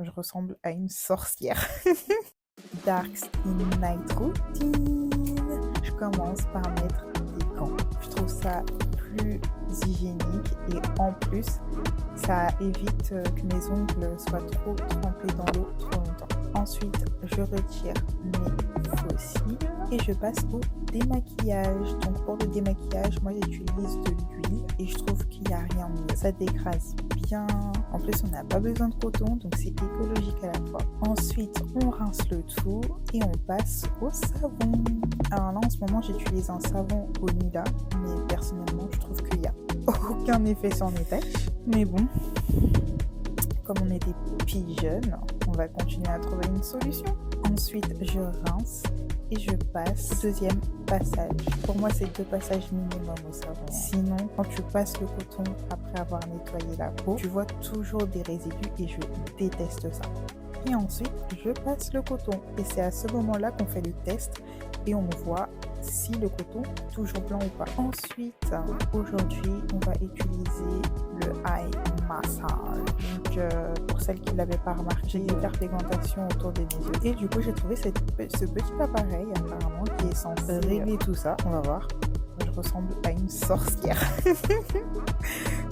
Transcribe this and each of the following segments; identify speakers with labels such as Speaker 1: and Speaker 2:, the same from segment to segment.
Speaker 1: je ressemble à une sorcière. Dark Skin Night Routine. Je commence par mettre des gants. Je trouve ça plus hygiénique et en plus, ça évite que mes ongles soient trop trempés dans l'eau trop longtemps. Ensuite, je retire mes fossiles et je passe au démaquillage. Donc pour le démaquillage, moi j'utilise de l'huile et je trouve qu'il n'y a rien de mieux. Ça dégrase bien. En plus, on n'a pas besoin de coton, donc c'est écologique à la fois. Ensuite, on rince le tout et on passe au savon. Alors là, en ce moment, j'utilise un savon au Nila, mais personnellement, je trouve qu'il n'y a aucun effet sur mes taches. Mais bon, comme on est des pigeons, on va continuer à trouver une solution. Ensuite, je rince et je passe au deuxième passage. Pour moi, c'est 2 passages minimum au savon. Sinon, quand tu passes le coton après avoir nettoyé la peau, tu vois toujours des résidus et je déteste ça. Et ensuite, je passe le coton. Et c'est à ce moment-là qu'on fait le test et on voit si le coton est toujours blanc ou pas. Ensuite, aujourd'hui, on va utiliser le eye massage. Donc, pour celles qui ne l'avaient pas remarqué, j'ai une hyperpigmentation autour des yeux. Et du coup, j'ai trouvé ce petit appareil apparemment qui est censé régler tout ça. On va voir. Je ressemble à une sorcière.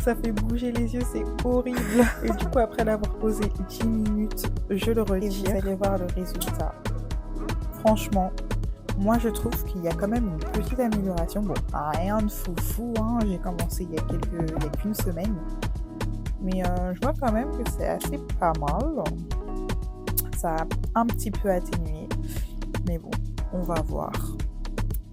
Speaker 1: Ça fait bouger les yeux, c'est horrible. Et du coup, après l'avoir posé 10 minutes, je le retire. Et vous allez voir le résultat. Franchement, moi je trouve qu'il y a quand même une petite amélioration. Bon, rien de foufou, hein. J'ai commencé il y a qu'une semaine. Mais je vois quand même que c'est assez pas mal. Ça a un petit peu atténué. Mais bon, on va voir.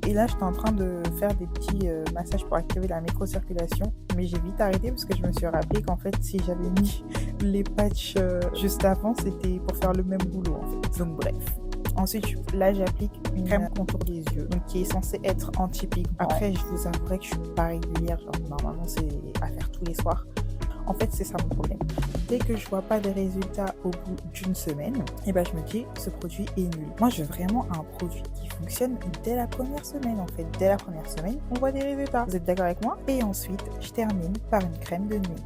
Speaker 1: Et là, j'étais en train de faire des petits massages pour activer la microcirculation. Mais j'ai vite arrêté parce que je me suis rappelé qu'en fait, si j'avais mis les patchs juste avant, c'était pour faire le même boulot en fait. Donc bref. Ensuite, là, j'applique une crème contour des yeux, donc qui est censée être anti-pigment. Après, je vous avouerai que je suis pas régulière. Genre, normalement, c'est à faire tous les soirs. En fait, c'est ça mon problème. Dès que je vois pas de résultats au bout d'une semaine, et ben je me dis ce produit est nul. Moi, je veux vraiment un produit qui fonctionne dès la première semaine. En fait, dès la première semaine, on voit des résultats. Vous êtes d'accord avec moi? Et ensuite, je termine par une crème de nuit.